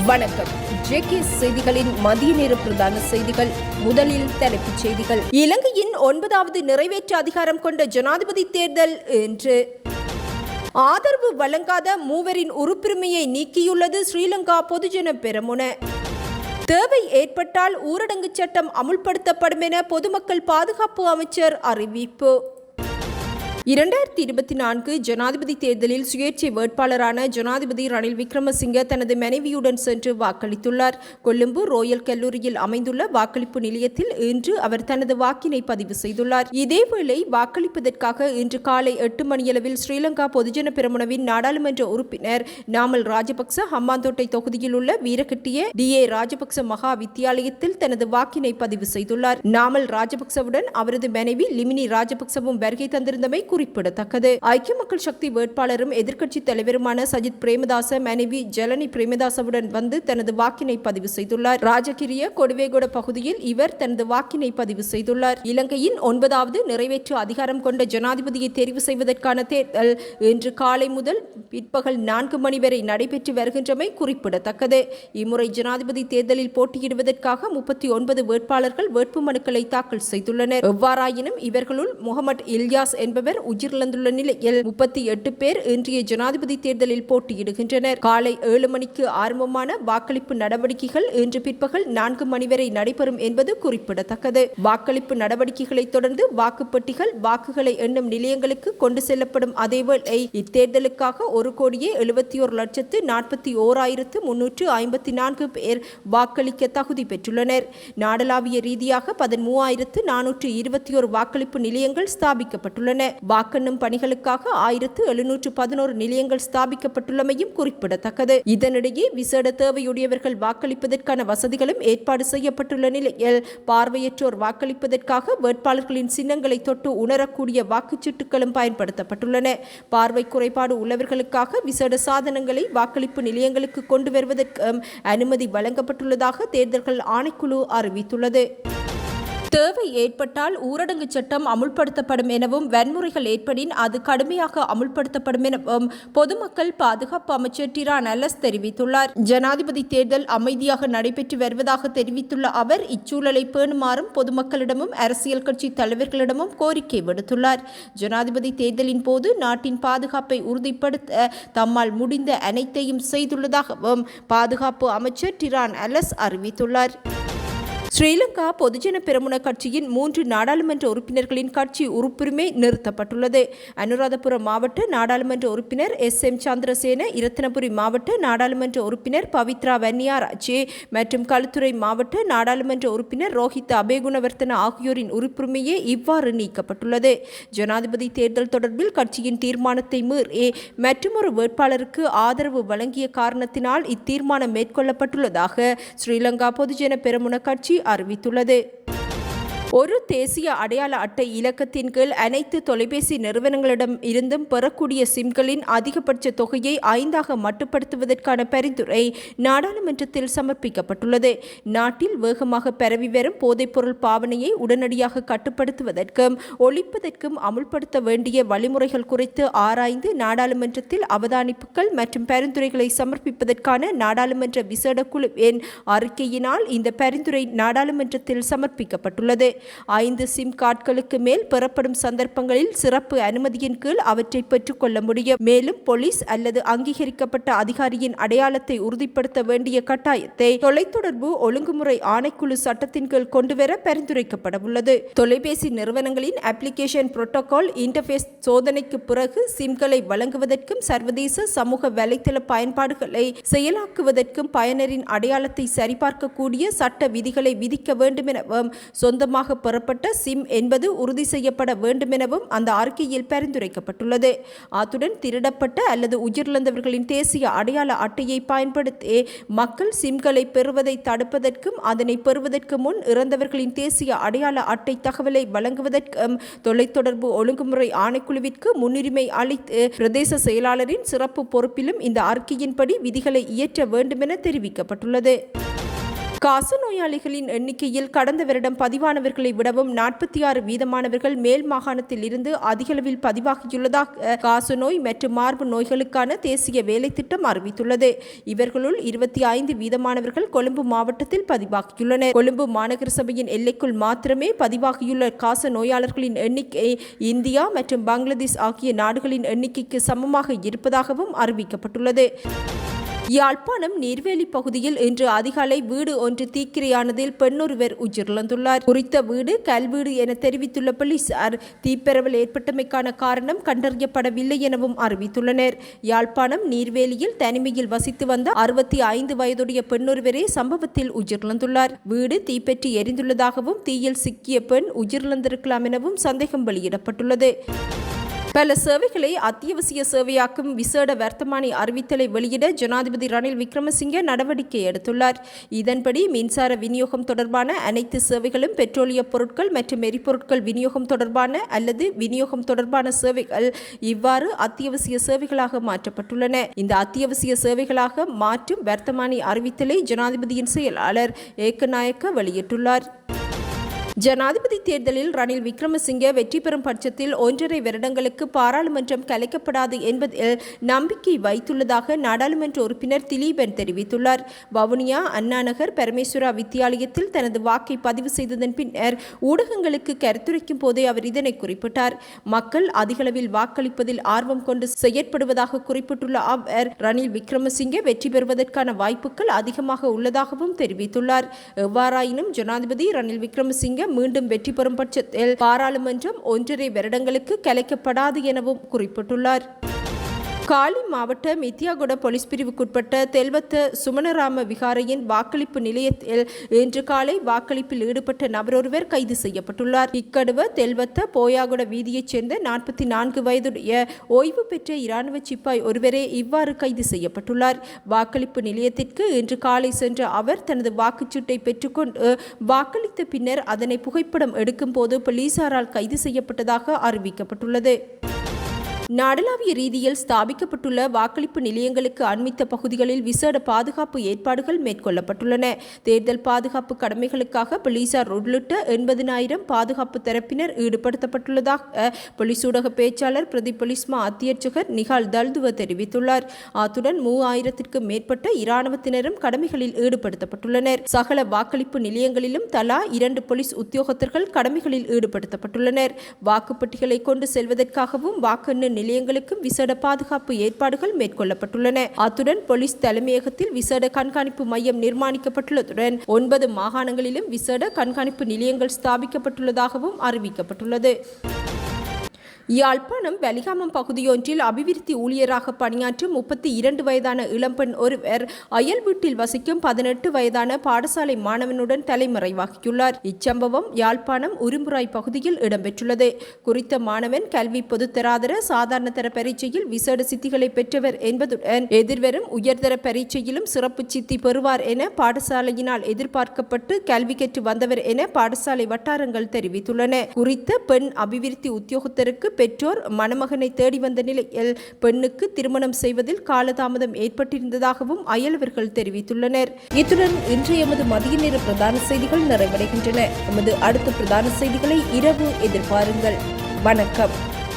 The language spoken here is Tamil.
வணக்கம். ஜேகே செய்திகளின் மதிய நேர பிரதான செய்திகள். முதலில் தலைப்புச் செய்திகள். இலங்கையின் 9வது நிறைவேற்று அதிகாரம் கொண்ட ஜனாதிபதி தேர்தல் இன்று. ஆதரவு வழங்காத மூவரின் உறுப்புரிமையை நீக்கியுள்ளது ஸ்ரீலங்கா பொதுஜன பெரமுன. தேவை ஏற்பட்டால் ஊரடங்கு சட்டம் அமுல்படுத்தப்படும் என பொதுமக்கள் பாதுகாப்பு அமைச்சர் அறிவிப்பு. 2024 ஜனாதிபதி தேர்தலில் சுயேட்சை வேட்பாளரான ஜனாதிபதி ரணில் விக்ரமசிங்க தனது மனைவியுடன் சென்று வாக்களித்துள்ளார். கொழும்பு ரோயல் கல்லூரியில் அமைந்துள்ள வாக்களிப்பு நிலையத்தில் இன்று அவர் தனது வாக்கினை பதிவு செய்துள்ளார். இதேவேளை வாக்களிப்பதற்காக இன்று காலை 8 மணியளவில் ஸ்ரீலங்கா பொதுஜன பெரமுனவின் நாடாளுமன்ற உறுப்பினர் நாமல் ராஜபக்ச ஹம்பாந்தோட்டை தொகுதியில் உள்ள வீரகட்டிய DA ராஜபக்ச மகா வித்தியாலயத்தில் தனது வாக்கினை பதிவு செய்துள்ளார். நாமல் ராஜபக்சவுடன் அவரது மனைவி லிமினி ராஜபக்சவும் வருகை தந்திருந்தமை குறிப்பிடத்தக்கது. ஐக்கிய மக்கள் சக்தி வேட்பாளரும் எதிர்க்கட்சி தலைவருமான சஜித் பிரேமதாச மனைவி ஜலனி பிரேமதாசவுடன் வந்து தனது வாக்கினை பதிவு செய்துள்ளார். ராஜகிரிய கொடுவேகொட பகுதியில் இவர் தனது வாக்கினை பதிவு செய்துள்ளார். இலங்கையின் 9வது நிறைவேற்று அதிகாரம் கொண்ட ஜனாதிபதியை தெரிவு செய்வதற்கான தேர்தல் இன்று காலை முதல் பிற்பகல் 4 மணி வரை நடைபெற்று வருகின்றமை குறிப்பிடத்தக்கது. இம்முறை ஜனாதிபதி தேர்தலில் போட்டியிடுவதற்காக 39 வேட்பாளர்கள் வேட்புமனுக்களை தாக்கல் செய்துள்ளனர். எவ்வாறாயினும் இவர்களுள் முகமது இல்யாஸ் என்பவர் உயிரிழந்துள்ள நிலையில் 38 பேர் இன்றைய ஜனாதிபதி தேர்தலில் போட்டியிடுகின்றனர். காலை 7 மணிக்கு ஆரம்பமான வாக்களிப்பு நடவடிக்கைகள் இன்று பிற்பகல் 4 மணி வரை நடைபெறும் என்பது குறிப்பிடத்தக்கது. வாக்களிப்பு நடவடிக்கைகளை தொடர்ந்து வாக்குப்பெட்டிகள் வாக்குகளை எண்ணும் நிலையங்களுக்கு கொண்டு செல்லப்படும். அதேவேளை இத்தேர்தலுக்காக 1,71,41,354 பேர் வாக்களிக்க தகுதி பெற்றுள்ளனர். நாடளாவிய ரீதியாக 13,421 வாக்களிப்பு நிலையங்கள் ஸ்தாபிக்கப்பட்டுள்ளன. வாக்கெண்ணும் பணிகளுக்காக 1,711 நிலையங்கள் ஸ்தாபிக்கப்பட்டுள்ளமையும் குறிப்பிடத்தக்கது. இதனிடையே விசேட தேவையுடையவர்கள் வாக்களிப்பதற்கான வசதிகளும் ஏற்பாடு செய்யப்பட்டுள்ள நிலையில் பார்வையற்றோர் வாக்களிப்பதற்காக வேட்பாளர்களின் சின்னங்களை தொட்டு உணரக்கூடிய வாக்குச்சீட்டுகளும் பயன்படுத்தப்பட்டுள்ளன. பார்வை குறைபாடு உள்ளவர்களுக்காக விசேட சாதனங்களை வாக்களிப்பு நிலையங்களுக்கு கொண்டு வருவதற்கு அனுமதி வழங்கப்பட்டுள்ளதாக தேர்தல்கள் ஆணைக்குழு அறிவித்துள்ளது. தேவை ஏற்பட்டால் ஊரடங்கு சட்டம் அமுல்படுத்தப்படும் எனவும் வன்முறைகள் ஏற்படின் அது கடுமையாக அமுல்படுத்தப்படும் எனவும் பொதுமக்கள் பாதுகாப்பு அமைச்சர் டிரான் அலஸ் தெரிவித்துள்ளார். ஜனாதிபதி தேர்தல் அமைதியாக நடைபெற்று வருவதாக தெரிவித்துள்ள அவர் இச்சூழலை பேணுமாறும் பொதுமக்களிடமும் அரசியல் கட்சி தலைவர்களிடமும் கோரிக்கை விடுத்துள்ளார். ஜனாதிபதி தேர்தலின் போது நாட்டின் பாதுகாப்பை உறுதிப்படுத்த தம்மால் முடிந்த அனைத்தையும் செய்துள்ளதாகவும் பாதுகாப்பு அமைச்சர் டிரான் அலஸ் அறிவித்துள்ளார். ஸ்ரீலங்கா பொதுஜன பெரமுன கட்சியின் 3 நாடாளுமன்ற உறுப்பினர்களின் கட்சி உறுப்புரிமை நிறுத்தப்பட்டுள்ளது. அனுராதபுரம் மாவட்ட நாடாளுமன்ற உறுப்பினர் SM சந்திரசேன, இரத்தினபுரி மாவட்ட நாடாளுமன்ற உறுப்பினர் பவித்ரா வன்னியாராச்சி மற்றும் களுத்துறை மாவட்ட நாடாளுமன்ற உறுப்பினர் ரோஹித் அபேகுணவர்த்தன ஆகியோரின் உறுப்புரிமையே இவ்வாறு நீக்கப்பட்டுள்ளது. ஜனாதிபதி தேர்தல் தொடர்பில் கட்சியின் தீர்மானத்தை மீறி மற்றுமொரு வேட்பாளருக்கு ஆதரவு வழங்கிய காரணத்தினால் இத்தீர்மானம் மேற்கொள்ளப்பட்டுள்ளதாக ஸ்ரீலங்கா பொதுஜன பெரமுன கட்சி அறிவித்துள்ளது. ஒரு தேசிய அடையாள அட்டை இலக்கத்தின் கீழ் அனைத்து தொலைபேசி நிறுவனங்களிடம் இருந்தும் பெறக்கூடிய சிம்களின் அதிகபட்ச தொகையை 5ஆக மட்டுப்படுத்துவதற்கான பரிந்துரை நாடாளுமன்றத்தில் சமர்ப்பிக்கப்பட்டுள்ளது. நாட்டில் வேகமாக பரவி வரும் போதைப்பொருள் பாவனையை உடனடியாக கட்டுப்படுத்துவதற்கும் ஒழிப்பதற்கும் அமுல்படுத்த வேண்டிய வழிமுறைகள் குறித்து ஆராய்ந்து நாடாளுமன்றத்தில் அவதானிப்புகள் மற்றும் பரிந்துரைகளை சமர்ப்பிப்பதற்கான நாடாளுமன்ற விசேட குழுவின் அறிக்கையினால் இந்த பரிந்துரை நாடாளுமன்றத்தில் சமர்ப்பிக்கப்பட்டுள்ளது. 5 சிம் கார்டுகளுக்கு மேல் பெறப்படும் சந்தர்ப்பங்களில் சிறப்பு அனுமதியின் கீழ் அவற்றை பெற்றுக் கொள்ள முடியும். மேலும் போலீஸ் அல்லது அங்கீகரிக்கப்பட்ட அதிகாரியின் அடையாளத்தை உறுதிப்படுத்த வேண்டிய கட்டாயத்தை தொலைத்தொடர்பு ஒழுங்குமுறை ஆணைக்குழு சட்டத்தின் கீழ் கொண்டுவர பரிந்துரைக்கப்படவுள்ளது. தொலைபேசி நிறுவனங்களின் அப்ளிகேஷன் புரோட்டோகால் இன்டர்ஃபேஸ் சோதனைக்கு பிறகு சிம்களை வழங்குவதற்கும் சர்வதேச சமூக வலைத்தள பயன்பாடுகளை செயலாக்குவதற்கும் பயனரின் அடையாளத்தை சரிபார்க்கக்கூடிய சட்ட விதிகளை விதிக்க வேண்டும் எனவும் சொந்தமாக பெறப்பட்ட சிம் என்பது உறுதி செய்யப்பட வேண்டும் எனவும் அந்த அறிக்கையில் பரிந்துரைக்கப்பட்டுள்ளது. அத்துடன் திருடப்பட்ட அல்லது உயிரிழந்தவர்களின் தேசிய அடையாள அட்டையை பயன்படுத்தி மக்கள் சிம்களை பெறுவதை தடுப்பதற்கும் அதனை பெறுவதற்கு முன் இறந்தவர்களின் தேசிய அடையாள அட்டை தகவலை வழங்குவதற்கும் தொலைத்தொடர்பு ஒழுங்குமுறை ஆணைக்குழுவிற்கு முன்னுரிமை அளித்து பிரதேச செயலாளரின் சிறப்பு பொறுப்பிலும் இந்த அறிக்கையின்படி விதிகளை இயற்ற வேண்டும் என தெரிவிக்கப்பட்டுள்ளது. காச நோயாளிகளின் எண்ணிக்கையில் கடந்த வருடம் பதிவானவர்களை விடவும் 46 வீதமானவர்கள் மேல் மாகாணத்தில் இருந்து அதிகளவில் பதிவாகியுள்ளதாக காசநோய் மற்றும் மார்பு நோய்களுக்கான தேசிய வேலை திட்டம் அறிவித்துள்ளது. இவர்களுள் 25 வீதமானவர்கள் கொழும்பு மாவட்டத்தில் பதிவாகியுள்ளனர். கொழும்பு மாநகர சபையின் எல்லைக்குள் மாத்திரமே பதிவாகியுள்ள காச நோயாளர்களின் எண்ணிக்கை இந்தியா மற்றும் பங்களாதேஷ் ஆகிய நாடுகளின் எண்ணிக்கைக்கு சமமாக இருப்பதாகவும் அறிவிக்கப்பட்டுள்ளது. யாழ்ப்பாணம் நீர்வேலி பகுதியில் இன்று அதிகாலை வீடு ஒன்று தீக்கிரையானதில் பெண்ணொருவர் உயிரிழந்துள்ளார். குறித்த வீடு கல்வீடு என தெரிவித்துள்ள போலீசார் தீப்பரவல் ஏற்பட்டமைக்கான காரணம் கண்டறியப்படவில்லை எனவும் அறிவித்துள்ளனர். யாழ்ப்பாணம் நீர்வேலியில் தனிமையில் வசித்து வந்த 65 வயதுடைய பெண்ணொருவரே சம்பவத்தில் உயிரிழந்துள்ளார். வீடு தீப்பற்றி எரிந்துள்ளதாகவும் தீயில் சிக்கிய பெண் உயிரிழந்திருக்கலாம் எனவும் சந்தேகம் வெளியிடப்பட்டுள்ளது. பல சேவைகளை அத்தியாவசிய சேவையாக்கும் விசேட வர்த்தமானி அறிவித்தலை வெளியிட ஜனாதிபதி ரணில் விக்ரமசிங்கே நடவடிக்கை எடுத்துள்ளார். இதன்படி மின்சார விநியோகம் தொடர்பான அனைத்து சேவைகளும் பெட்ரோலிய பொருட்கள் மற்றும் எரிபொருட்கள் விநியோகம் தொடர்பான அல்லது விநியோகம் தொடர்பான சேவைகள் இவ்வாறு அத்தியாவசிய சேவைகளாக மாற்றப்பட்டுள்ளன. இந்த அத்தியாவசிய சேவைகளாக மாற்றும் வர்த்தமானி அறிவித்தலை ஜனாதிபதியின் செயலாளர் ஏக்கநாயக்க வெளியிட்டுள்ளார். ஜனாதிபதி தேர்தலில் ரணில் விக்ரமசிங்கே வெற்றி பெறும் பட்சத்தில் 1.5 வருடங்களுக்கு பாராளுமன்றம் கலைக்கப்படாது என்பதில் நம்பிக்கை வைத்துள்ளதாக நாடாளுமன்ற உறுப்பினர் திலீபன் தெரிவித்துள்ளார். வவுனியா அண்ணாநகர் பரமேஸ்வரா வித்தியாலயத்தில் தனது வாக்கை பதிவு செய்ததன் பின்னர் ஊடகங்களுக்கு கருத்துரைக்கும் போதே அவர் இதனை குறிப்பிட்டார். மக்கள் அதிகளவில் வாக்களிப்பதில் ஆர்வம் கொண்டு செயற்படுவதாக குறிப்பிட்டுள்ள அவர் ரணில் விக்ரமசிங்கே வெற்றி பெறுவதற்கான வாய்ப்புகள் அதிகமாக உள்ளதாகவும் தெரிவித்துள்ளார். எவ்வாறாயினும் ஜனாதிபதி ரணில் விக்ரமசிங்கே மீண்டும் வெற்றி பெறும் பட்சத்தில் பாராளுமன்றம் 1.5 வருடங்களுக்கு கலைக்கப்படாது எனவும் குறிப்பிட்டுள்ளார். காலி மாவட்ட மித்தியாகுட போலீஸ் பிரிவுக்குட்பட்ட தெல்வத்த சுமணராம விகாரையின் வாக்களிப்பு நிலையத்தில் இன்று காலை வாக்களிப்பில் ஈடுபட்ட நபரொருவர் கைது செய்யப்பட்டுள்ளார். இக்கடுவ தெல்வத்த போயாகுட வீதியைச் சேர்ந்த 44 வயதுடைய ஓய்வு பெற்ற இராணுவ சிப்பாய் ஒருவரே இவ்வாறு கைது செய்யப்பட்டுள்ளார். வாக்களிப்பு நிலையத்திற்கு இன்று காலை சென்ற அவர் தனது வாக்குச்சீட்டை பெற்றுக்கொண்டு வாக்களித்த பின்னர் அதனை புகைப்படம் எடுக்கும் போது போலீசாரால் கைது செய்யப்பட்டதாக அறிவிக்கப்பட்டுள்ளது. நாடளாவிய ரீதியில் ஸ்தாபிக்கப்பட்டுள்ள வாக்களிப்பு நிலையங்களுக்கு அண்மித்த பகுதிகளில் விசேட பாதுகாப்பு ஏற்பாடுகள் மேற்கொள்ளப்பட்டுள்ளன. தேர்தல் பாதுகாப்பு கடமைகளுக்காக போலீசார் உள்ளிட்ட 80,000 பாதுகாப்பு தரப்பினர் ஈடுபடுத்தப்பட்டுள்ளதாக போலீஸ் ஊடக பேச்சாளர் பிரதி போலீஸ்மா அத்தியட்சகர் நிகால் தல்துவ தெரிவித்துள்ளார். அத்துடன் 3000க்கும் மேற்பட்ட இராணுவத்தினரும் கடமைகளில் ஈடுபடுத்தப்பட்டுள்ளனர். சகல வாக்களிப்பு நிலையங்களிலும் தலா 2 போலீஸ் உத்தியோகத்தர்கள் கடமைகளில் ஈடுபடுத்தப்பட்டுள்ளனர். வாக்குப்பட்டிகளை கொண்டு செல்வதற்காகவும் வாக்கெண்ணு நிலையங்களுக்கும் விசேட பாதுகாப்பு ஏற்பாடுகள் மேற்கொள்ளப்பட்டுள்ளன. அத்துடன் போலீஸ் தலைமையகத்தில் விசேட கண்காணிப்பு மையம் நிர்மாணிக்கப்பட்டுள்ளதுடன் 9 மாகாணங்களிலும் விசேட கண்காணிப்பு நிலையங்கள் ஸ்தாபிக்கப்பட்டுள்ளதாகவும் அறிவிக்கப்பட்டுள்ளது. யாழ்ப்பாணம் வெலிகாமம் பகுதியொன்றில் அபிவிருத்தி ஊழியராக பணியாற்றும் 32 வயதான இளம்பெண் ஒருவர் அயல் வீட்டில் வசிக்கும் 18 வயதான பாடசாலை மாணவனுடன் தலைமறைவாகியுள்ளார். இச்சம்பவம் யாழ்ப்பாணம் உரும்புராய் பகுதியில் இடம்பெற்றுள்ளது. குறித்த மாணவன் கல்வி பொதுத்தராதர சாதாரண தர பரீட்சையில் விசேட சித்திகளை பெற்றவர் என்பதுடன் எதிர்வரும் உயர்தர பரீட்சையிலும் சிறப்பு சித்தி பெறுவார் என பாடசாலையினால் எதிர்பார்க்கப்பட்டு கல்வி கற்று வந்தவர் என பாடசாலை வட்டாரங்கள் தெரிவித்துள்ளன. குறித்த பெண் அபிவிருத்தி உத்தியோகத்தருக்கு பெற்றோர் மணமகனை தேடி வந்த நிலையில் பெண்ணுக்கு திருமணம் செய்வதில் காலதாமதம் ஏற்பட்டிருந்ததாகவும் அயலவர்கள் தெரிவித்துள்ளனர். இத்துடன் இன்றைய எமது மதிய நேர பிரதான செய்திகள் நிறைவடைகின்றன. எமது அடுத்த பிரதான செய்திகளை இரவு எதிர்பாருங்கள். வணக்கம்.